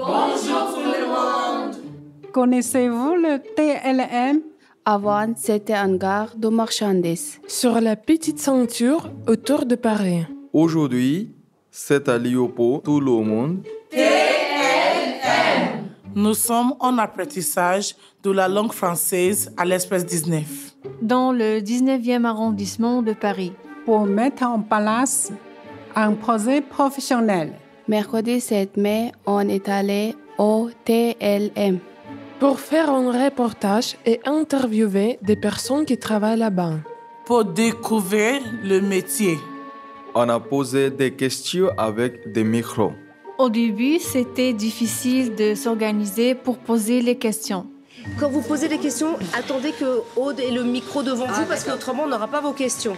Bonjour tout le monde. Connaissez-vous le TLM? Avant, c'était une gare de marchandises. Sur la petite ceinture autour de Paris. Aujourd'hui, c'est à Liopo, tout le monde. TLM. Nous sommes en apprentissage de la langue française à l'Express 19. Dans le 19e arrondissement de Paris. Pour mettre en place un projet professionnel. Mercredi 7 mai, on est allé au TLM. Pour faire un reportage et interviewer des personnes qui travaillent là-bas. Pour découvrir le métier. On a posé des questions avec des micros. Au début, c'était difficile de s'organiser pour poser les questions. Quand vous posez des questions, attendez que Aude ait le micro devant vous parce qu'autrement, on n'aura pas vos questions.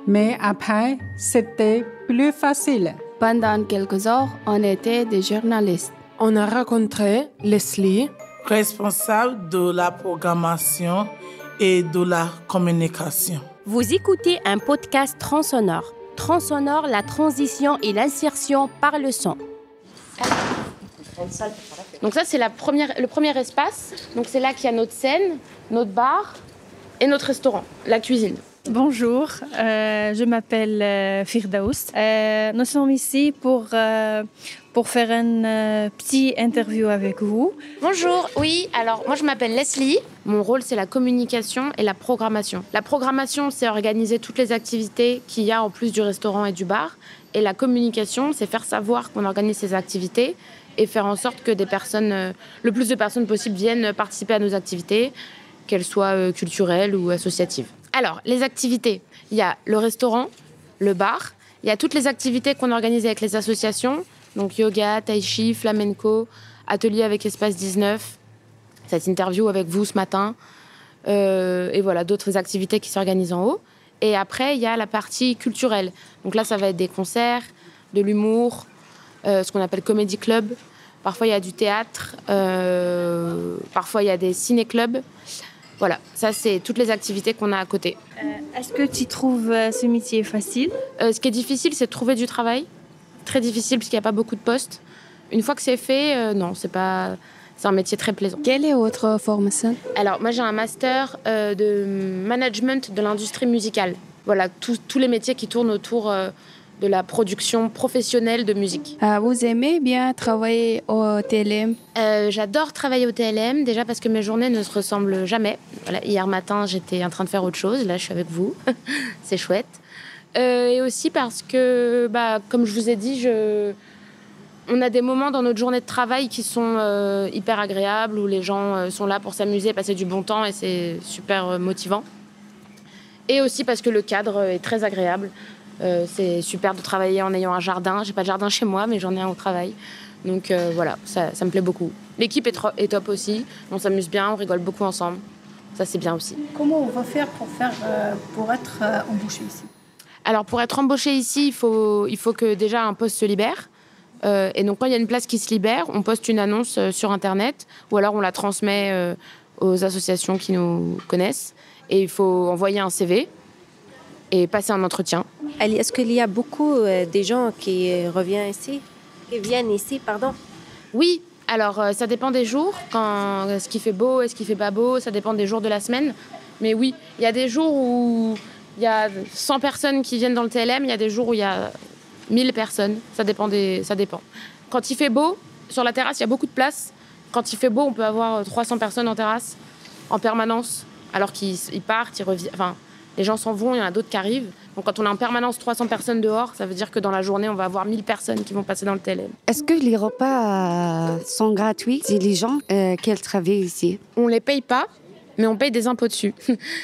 Mais après, c'était plus facile. Pendant quelques heures, on était des journalistes. On a rencontré Leslie, responsable de la programmation et de la communication. Vous écoutez un podcast Transonore. Transonore, la transition et l'insertion par le son. Donc ça, c'est le premier espace. Donc c'est là qu'il y a notre scène, notre bar et notre restaurant, la cuisine. Bonjour, je m'appelle Firdaus. Nous sommes ici pour faire une petite interview avec vous. Bonjour, oui, alors moi je m'appelle Leslie. Mon rôle, c'est la communication et la programmation. La programmation, c'est organiser toutes les activités qu'il y a en plus du restaurant et du bar. Et la communication, c'est faire savoir qu'on organise ces activités et faire en sorte que le plus de personnes possible viennent participer à nos activités, qu'elles soient culturelles ou associatives. Alors, les activités, il y a le restaurant, le bar, il y a toutes les activités qu'on organise avec les associations, donc yoga, tai chi, flamenco, atelier avec Espace 19, cette interview avec vous ce matin, et voilà, d'autres activités qui s'organisent en haut. Et après, il y a la partie culturelle. Donc là, ça va être des concerts, de l'humour, ce qu'on appelle comedy club. Parfois, il y a du théâtre, parfois, il y a des ciné-clubs. Voilà, ça, c'est toutes les activités qu'on a à côté. Est-ce que tu trouves ce métier facile ? Ce qui est difficile, c'est de trouver du travail. Très difficile, parce qu'il n'y a pas beaucoup de postes. Une fois que c'est fait, non, c'est un métier très plaisant. Quelle est votre formation ? Alors, moi, j'ai un master de management de l'industrie musicale. Voilà, tous les métiers qui tournent autour de la production professionnelle de musique. Vous aimez bien travailler au TLM ? J'adore travailler au TLM, déjà parce que mes journées ne se ressemblent jamais. Voilà, hier matin, j'étais en train de faire autre chose. Là, je suis avec vous. C'est chouette. Et aussi parce que, comme je vous ai dit, on a des moments dans notre journée de travail qui sont hyper agréables, où les gens sont là pour s'amuser, passer du bon temps, et c'est super motivant. Et aussi parce que le cadre est très agréable. C'est super de travailler en ayant un jardin. J'ai pas de jardin chez moi, mais j'en ai un au travail. Donc voilà, ça me plaît beaucoup. L'équipe est top aussi. On s'amuse bien, on rigole beaucoup ensemble. Ça, c'est bien aussi. Comment on va faire pour être embauché ici ? Alors, pour être embauché ici, il faut que déjà un poste se libère. Et donc, quand il y a une place qui se libère, on poste une annonce sur Internet ou alors on la transmet aux associations qui nous connaissent. Et il faut envoyer un CV et passer un entretien. Est-ce qu'il y a beaucoup de gens qui viennent ici, pardon ? Oui, alors ça dépend des jours, ce qui fait beau et ce qui fait pas beau, ça dépend des jours de la semaine. Mais oui, il y a des jours où il y a 100 personnes qui viennent dans le TLM, il y a des jours où il y a 1000 personnes, ça dépend. Quand il fait beau, sur la terrasse, il y a beaucoup de place. Quand il fait beau, on peut avoir 300 personnes en terrasse, en permanence, alors qu'ils partent, ils reviennent. Enfin, les gens s'en vont, il y en a d'autres qui arrivent. Donc quand on a en permanence 300 personnes dehors, ça veut dire que dans la journée, on va avoir 1000 personnes qui vont passer dans le TLM. Est-ce que les repas sont gratuits si les gens qui travaillent ici ? On ne les paye pas, mais on paye des impôts dessus.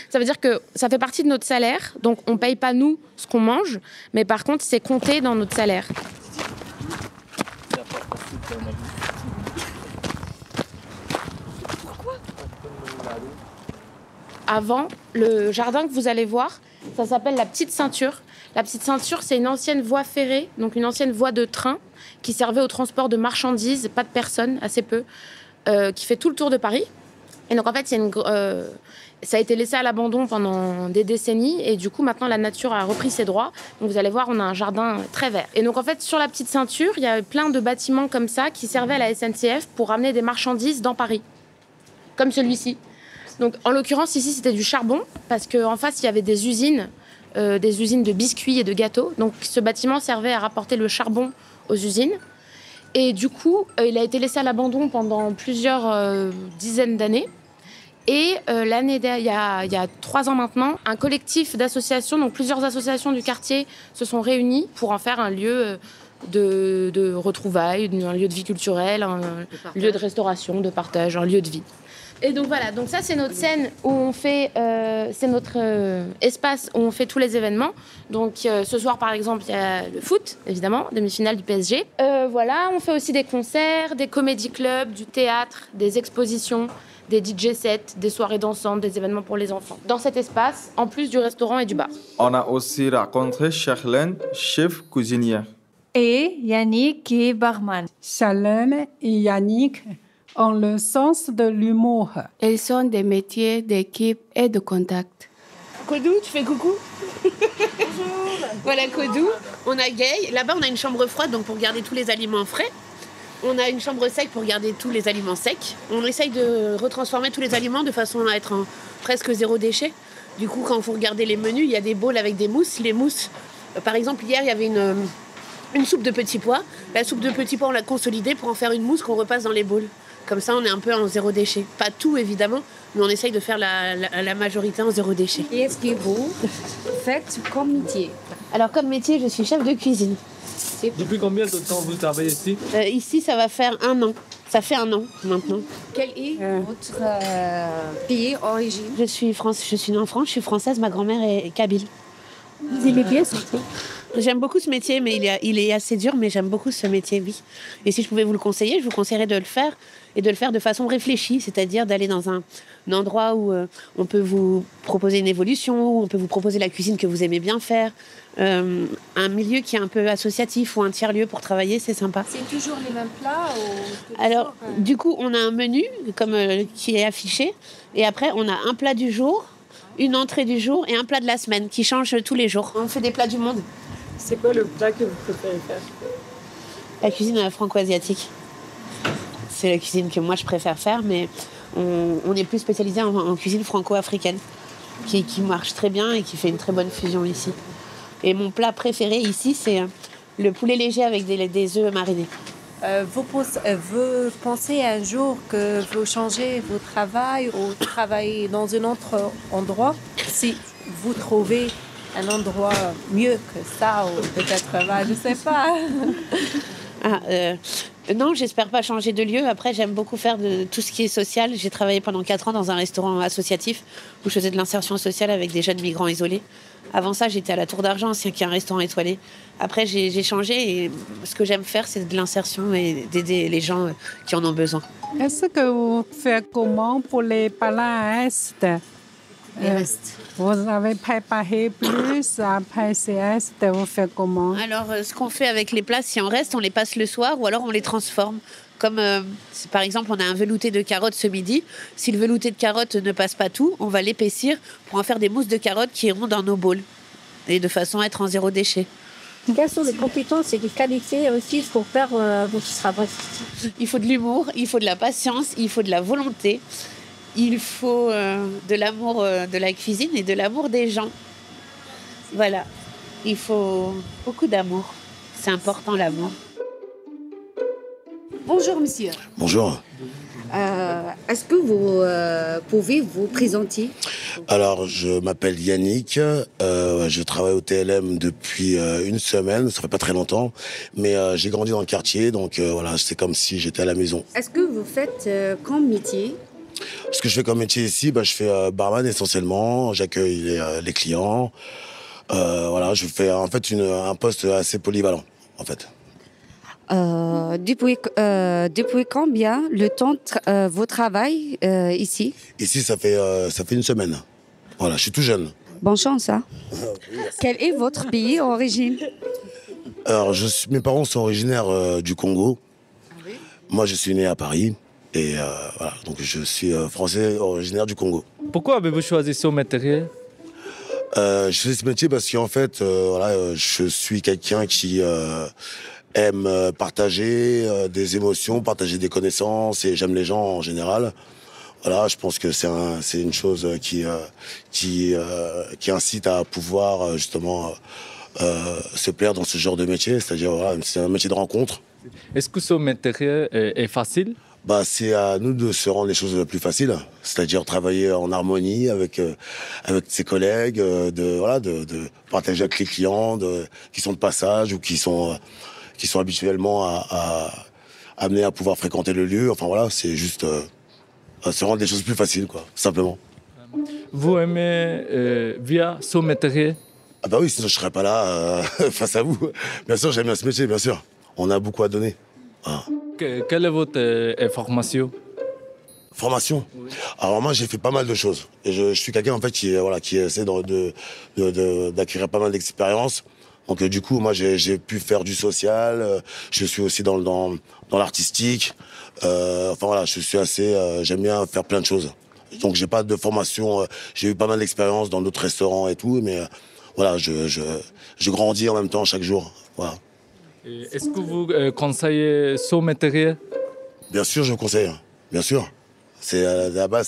Ça veut dire que ça fait partie de notre salaire, donc on ne paye pas nous ce qu'on mange, mais par contre, c'est compté dans notre salaire. Avant, le jardin que vous allez voir, ça s'appelle la Petite Ceinture. La Petite Ceinture, c'est une ancienne voie ferrée, donc une ancienne voie de train qui servait au transport de marchandises, pas de personnes, assez peu, qui fait tout le tour de Paris. Et donc en fait, ça a été laissé à l'abandon pendant des décennies et du coup maintenant la nature a repris ses droits. Donc vous allez voir, on a un jardin très vert. Et donc en fait sur la petite ceinture, il y a plein de bâtiments comme ça qui servaient à la SNCF pour ramener des marchandises dans Paris, comme celui-ci. Donc en l'occurrence ici c'était du charbon parce qu'en face il y avait des usines de biscuits et de gâteaux. Donc ce bâtiment servait à rapporter le charbon aux usines. Et du coup il a été laissé à l'abandon pendant plusieurs dizaines d'années. Et il y a 3 ans maintenant, un collectif d'associations, donc plusieurs associations du quartier se sont réunies pour en faire un lieu de retrouvailles, un lieu de vie culturelle, un lieu de restauration, de partage, un lieu de vie. Et donc voilà, donc ça c'est notre scène où on fait, c'est notre espace où on fait tous les événements. Donc ce soir par exemple il y a le foot, évidemment, demi-finale du PSG. Voilà, on fait aussi des concerts, des comédie clubs, du théâtre, des expositions, des DJ sets, des soirées dansantes, des événements pour les enfants. Dans cet espace, en plus du restaurant et du bar. On a aussi rencontré Charlène, chef cuisinière. Et Yannick qui est barman. Charlène et Yannick ont le sens de l'humour. Ils sont des métiers d'équipe et de contact. Kodou, tu fais coucou? Bonjour. Voilà Kodou. On a Gay. Là-bas, on a une chambre froide donc pour garder tous les aliments frais. On a une chambre sec pour garder tous les aliments secs. On essaye de retransformer tous les aliments de façon à être en presque zéro déchet. Du coup, quand vous regardez les menus, il y a des bowls avec des mousses. Les mousses, par exemple, hier, il y avait une soupe de petits pois. La soupe de petits pois, on l'a consolidée pour en faire une mousse qu'on repasse dans les bowls. Comme ça, on est un peu en zéro déchet. Pas tout, évidemment, mais on essaye de faire la majorité en zéro déchet. Et est-ce que vous faites comme métier? Alors, comme métier, je suis chef de cuisine. Depuis combien de temps vous travaillez ici? Ici, ça va faire 1 an. Ça fait 1 an maintenant. Quel est votre pays d'origine? Je suis née en France, je suis française, ma grand-mère est kabyle. Vous aimez bien ce métier? J'aime beaucoup ce métier, mais il est assez dur, mais j'aime beaucoup ce métier, oui. Et si je pouvais vous le conseiller, je vous conseillerais de le faire, et de le faire de façon réfléchie, c'est-à-dire d'aller dans un endroit où on peut vous proposer une évolution, où on peut vous proposer la cuisine que vous aimez bien faire, un milieu qui est un peu associatif ou un tiers-lieu pour travailler, c'est sympa. C'est toujours les mêmes plats Alors, du coup, on a un menu qui est affiché, et après, on a un plat du jour, une entrée du jour et un plat de la semaine qui change tous les jours. On fait des plats du monde. C'est quoi le plat que vous préférez faire? La cuisine franco-asiatique. C'est la cuisine que moi je préfère faire, mais on est plus spécialisé en cuisine franco-africaine, qui marche très bien et qui fait une très bonne fusion ici. Et mon plat préféré ici, c'est le poulet léger avec des œufs marinés. Vous pensez un jour que vous changez votre travail ou travaillez dans un autre endroit si vous trouvez un endroit mieux que ça ou peut-être, je ne sais pas. Non, j'espère pas changer de lieu. Après, j'aime beaucoup faire de tout ce qui est social. J'ai travaillé pendant 4 ans dans un restaurant associatif où je faisais de l'insertion sociale avec des jeunes migrants isolés. Avant ça, j'étais à la Tour d'Argent, qui est un restaurant étoilé. Après, j'ai changé et ce que j'aime faire, c'est de l'insertion et d'aider les gens qui en ont besoin. Est-ce que vous faites comment pour les plats à Est? Vous avez préparé plus, après c'est Est, vous faites comment? Alors, ce qu'on fait avec les plats, si on reste, on les passe le soir ou alors on les transforme. Comme, par exemple, on a un velouté de carottes ce midi. Si le velouté de carottes ne passe pas tout, on va l'épaissir pour en faire des mousses de carottes qui iront dans nos bowls. Et de façon à être en zéro déchet. Quelles sont les compétences et les qualités aussi pour faire votre travail? Il faut de l'humour, il faut de la patience, il faut de la volonté. Il faut de l'amour de la cuisine et de l'amour des gens. Voilà. Il faut beaucoup d'amour. C'est important, l'amour. Bonjour, monsieur. Bonjour. Est-ce que vous pouvez vous présenter? Alors, je m'appelle Yannick. Je travaille au TLM depuis 1 semaine. Ça fait pas très longtemps. Mais j'ai grandi dans le quartier. Donc, voilà, c'est comme si j'étais à la maison. Est-ce que vous faites comme métier? Ce que je fais comme métier ici, je fais barman essentiellement. J'accueille les clients. Voilà, je fais en fait un poste assez polyvalent, en fait. Depuis combien le temps vous travaillez ici? Ici, ça fait 1 semaine. Voilà, je suis tout jeune. Bonne chance, hein. Quel est votre pays d'origine? Alors, mes parents sont originaires du Congo. Moi, je suis né à Paris. Et voilà, donc je suis français originaire du Congo. Pourquoi avez-vous choisi ce métier? Je fais ce métier parce qu'en fait, voilà, je suis quelqu'un qui aime partager des émotions, partager des connaissances, et j'aime les gens en général. Voilà, je pense que c'est une chose qui incite à pouvoir justement se plaire dans ce genre de métier. C'est-à-dire, voilà, c'est un métier de rencontre. Est-ce que ce métier est facile? C'est à nous de se rendre les choses plus faciles, c'est-à-dire travailler en harmonie avec ses collègues, de partager avec les clients, qui sont de passage ou qui sont habituellement amenés à pouvoir fréquenter le lieu. Enfin voilà, c'est juste se rendre les choses plus faciles, quoi, simplement. Vous aimez via ce métier? Ah bah oui, sinon je serais pas là face à vous. Bien sûr, j'aime bien ce métier, bien sûr. On a beaucoup à donner. Ah. Quelle est votre formation? Formation? Oui. Alors moi, j'ai fait pas mal de choses. Et je suis quelqu'un en fait qui essaie d'acquérir pas mal d'expérience. Donc du coup, moi, j'ai pu faire du social. Je suis aussi dans l'artistique. Enfin voilà, je suis assez. J'aime bien faire plein de choses. Donc j'ai pas de formation. J'ai eu pas mal d'expérience dans d'autres restaurants et tout, mais voilà, je grandis en même temps chaque jour. Voilà. Est-ce que vous conseillez ce métier? Bien sûr, je conseille. Bien sûr. Là-bas,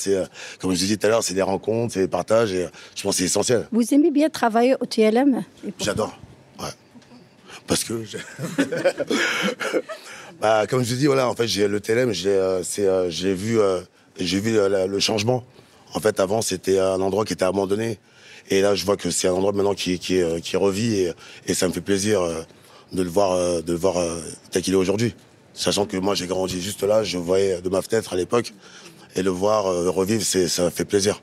comme je vous disais tout à l'heure, c'est des rencontres, c'est des partages, et je pense que c'est essentiel. Vous aimez bien travailler au TLM? J'adore. Ouais. Parce que comme je vous dis, voilà, en fait, le TLM, j'ai vu le changement. En fait, avant, c'était un endroit qui était abandonné, et là, je vois que c'est un endroit maintenant qui revit, et ça me fait plaisir de le voir tel qu'il est aujourd'hui. Sachant que moi, j'ai grandi juste là, je voyais de ma fenêtre à l'époque, et le voir revivre, ça fait plaisir.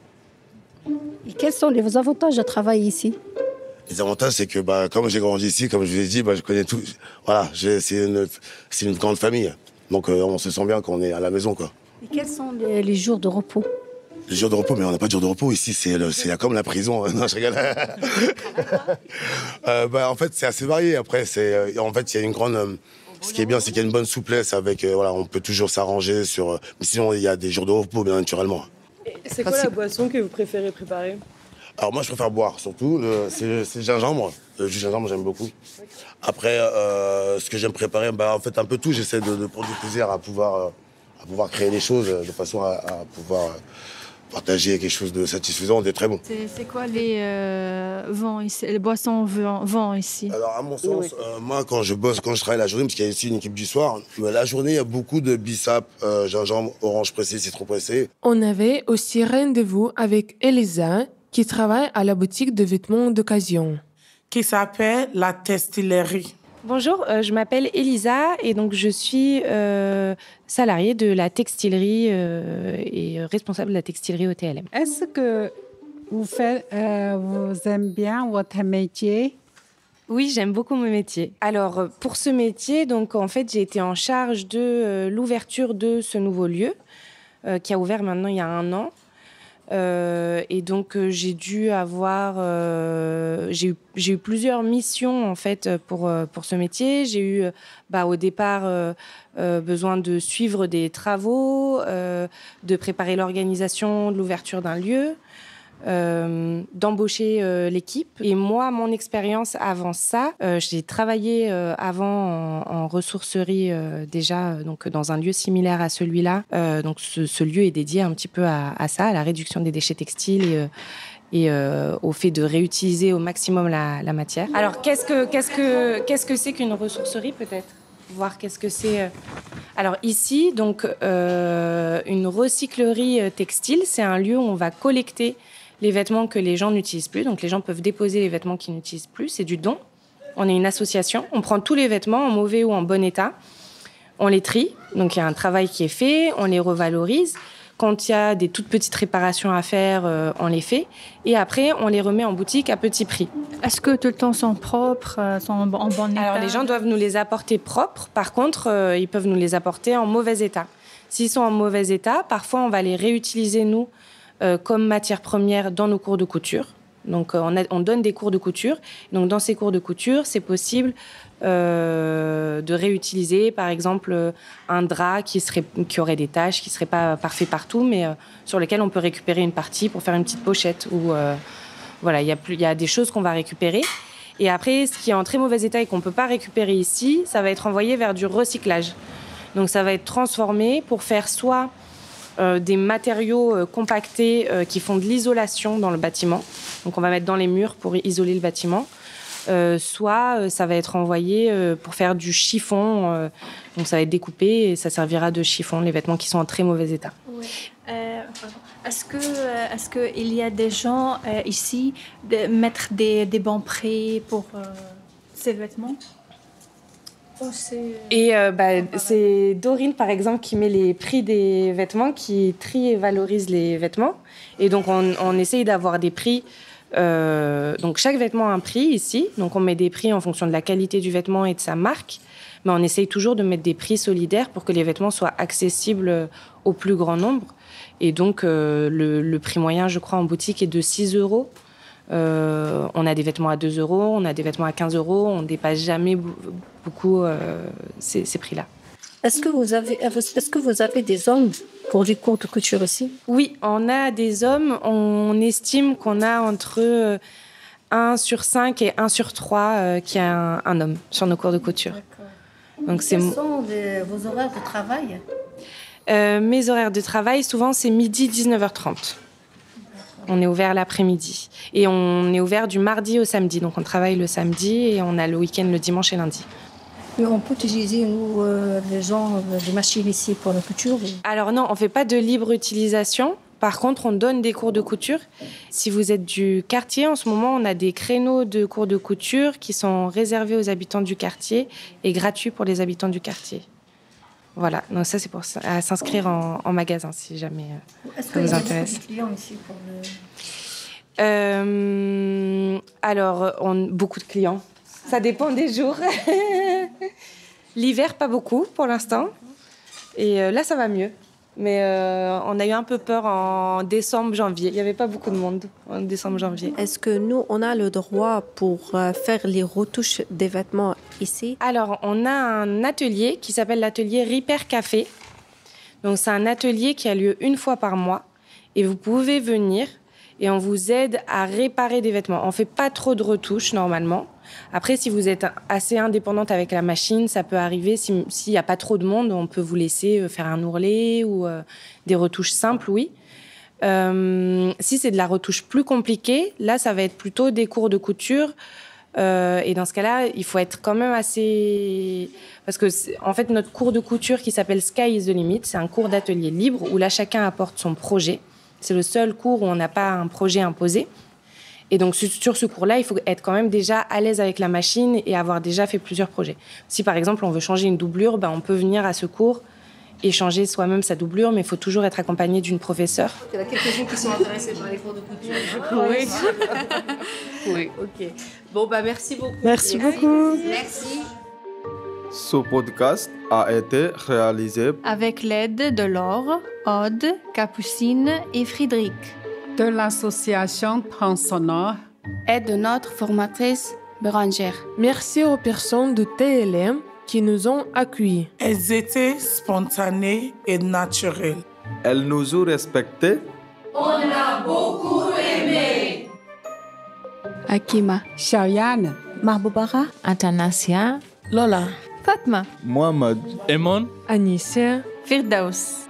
Et quels sont les avantages de travailler ici? Les avantages, c'est que comme j'ai grandi ici, comme je vous l'ai dit, je connais tout. Voilà, c'est une grande famille. Donc on se sent bien quand on est à la maison, quoi. Et quels sont les jours de repos? Les jours de repos, mais on n'a pas de jours de repos ici, c'est comme la prison. Non, je rigole. En fait, c'est assez varié. Après, en fait, il y a une grande. Ce qui est bien, c'est qu'il y a une bonne souplesse avec. Voilà, on peut toujours s'arranger sur. Mais sinon, il y a des jours de repos, bien naturellement. C'est quoi la boisson que vous préférez préparer? Alors moi, je préfère boire, surtout. C'est le gingembre. Le jus de gingembre, j'aime beaucoup. Après, ce que j'aime préparer, en fait, un peu tout. J'essaie de prendre du plaisir à pouvoir créer des choses de façon à pouvoir partager quelque chose de satisfaisant, de très bon. C'est quoi les vents ici, les boissons vents ici? Alors à mon sens, moi quand je travaille la journée, parce qu'il y a aussi une équipe du soir, la journée il y a beaucoup de bissap, gingembre, orange pressé, citron pressé. On avait aussi rendez-vous avec Elisa, qui travaille à la boutique de vêtements d'occasion. Qui s'appelle la Textillerie. Bonjour, je m'appelle Elisa et donc je suis salariée de la textilerie et responsable de la textilerie au TLM. Est-ce que vous aimez bien votre métier? Oui, j'aime beaucoup mon métier. Alors, pour ce métier, donc en fait, j'ai été en charge de l'ouverture de ce nouveau lieu qui a ouvert maintenant il y a 1 an. Et donc j'ai dû avoir j'ai eu plusieurs missions en fait pour ce métier. J'ai eu au départ besoin de suivre des travaux, de préparer l'organisation de l'ouverture d'un lieu, d'embaucher l'équipe. Et moi, mon expérience avant ça, j'ai travaillé avant en ressourcerie déjà, donc dans un lieu similaire à celui-là. Donc ce lieu est dédié un petit peu à ça, à la réduction des déchets textiles et au fait de réutiliser au maximum la matière. Alors qu'est-ce que c'est qu'une ressourcerie peut-être? Voir qu'est-ce que c'est. Alors ici, donc une recyclerie textile, c'est un lieu où on va collecter les vêtements que les gens n'utilisent plus. Donc les gens peuvent déposer les vêtements qu'ils n'utilisent plus. C'est du don. On est une association. On prend tous les vêtements en mauvais ou en bon état. On les trie. Donc il y a un travail qui est fait. On les revalorise. Quand il y a des toutes petites réparations à faire, on les fait. Et après, on les remet en boutique à petit prix. Est-ce que tout le temps sont propres, sont en bon état? Alors les gens doivent nous les apporter propres. Par contre, ils peuvent nous les apporter en mauvais état. S'ils sont en mauvais état, parfois on va les réutiliser nous comme matière première dans nos cours de couture. Donc, on donne des cours de couture. Donc, dans ces cours de couture, c'est possible de réutiliser, par exemple, un drap qui aurait des taches, qui ne serait pas parfait partout, mais sur lequel on peut récupérer une partie pour faire une petite pochette. Voilà, il y a des choses qu'on va récupérer. Et après, ce qui est en très mauvais état et qu'on ne peut pas récupérer ici, ça va être envoyé vers du recyclage. Donc, ça va être transformé pour faire soit des matériaux compactés qui font de l'isolation dans le bâtiment. Donc, on va mettre dans les murs pour isoler le bâtiment. Soit ça va être envoyé pour faire du chiffon. Donc, ça va être découpé et ça servira de chiffon, les vêtements qui sont en très mauvais état. Oui. Est-ce qu'il y a des gens ici de mettre des bons prix pour ces vêtements? Et c'est Dorine, par exemple, qui met les prix des vêtements, qui trie et valorise les vêtements. Et donc, on essaye d'avoir des prix. Donc, chaque vêtement a un prix ici. Donc, on met des prix en fonction de la qualité du vêtement et de sa marque. Mais on essaye toujours de mettre des prix solidaires pour que les vêtements soient accessibles au plus grand nombre. Et donc, le prix moyen, je crois, en boutique est de 6 €. On a des vêtements à 2 €, on a des vêtements à 15 €. On ne dépasse jamais beaucoup ces prix-là. Est-ce que vous avez des hommes pour les cours de couture aussi? Oui, on a des hommes. On estime qu'on a entre 1 sur 5 et 1 sur 3 qui a un homme sur nos cours de couture. Donc, quels sont vos horaires de travail? Mes horaires de travail, souvent, c'est midi, 19h30. On est ouvert l'après-midi. Et on est ouvert du mardi au samedi. Donc, on travaille le samedi et on a le week-end le dimanche et lundi. Mais on peut utiliser, nous, les gens, des machines ici pour la couture? Alors non, on ne fait pas de libre utilisation. Par contre, on donne des cours de couture. Si vous êtes du quartier, en ce moment, on a des créneaux de cours de couture qui sont réservés aux habitants du quartier et gratuits pour les habitants du quartier. Voilà, donc ça, c'est pour s'inscrire en magasin, si jamais ça vous intéresse. Est-ce qu'il y a beaucoup de clients ici pour Alors, beaucoup de clients. Ça dépend des jours. L'hiver, pas beaucoup pour l'instant. Et là, ça va mieux. Mais on a eu un peu peur en décembre, janvier. Il n'y avait pas beaucoup de monde en décembre, janvier. Est-ce que nous, on a le droit pour faire les retouches des vêtements ici? Alors, on a un atelier qui s'appelle l'atelier Repair Café. Donc, c'est un atelier qui a lieu une fois par mois. Et vous pouvez venir et on vous aide à réparer des vêtements. On ne fait pas trop de retouches, normalement. Après, si vous êtes assez indépendante avec la machine, ça peut arriver. S'il n'y a pas trop de monde, on peut vous laisser faire un ourlet ou des retouches simples, oui. Si c'est de la retouche plus compliquée, là, ça va être plutôt des cours de couture. Et dans ce cas-là, il faut être quand même assez... Parce que, en fait, notre cours de couture qui s'appelle Sky is the Limit, c'est un cours d'atelier libre où là, chacun apporte son projet. C'est le seul cours où on n'a pas un projet imposé. Et donc, sur ce cours-là, il faut être quand même déjà à l'aise avec la machine et avoir déjà fait plusieurs projets. Si, par exemple, on veut changer une doublure, on peut venir à ce cours et changer soi-même sa doublure, mais il faut toujours être accompagné d'une professeure. Il y en a quelques-uns qui sont intéressés par les cours de couture, je crois. Oui. Oui. OK. Bon, merci beaucoup. Merci beaucoup. Merci. Ce podcast a été réalisé avec l'aide de Laure, Aude, Capucine et Frédéric. De l'association Transsonore et de notre formatrice Bérangère. Merci aux personnes de TLM qui nous ont accueillis. Elles étaient spontanées et naturelles. Elles nous ont respectés. On a beaucoup aimé. Akima, Shariane, Mahboubara, Atanasia, Lola, Fatma, Mohamed, Emon, Anissa, Firdaus.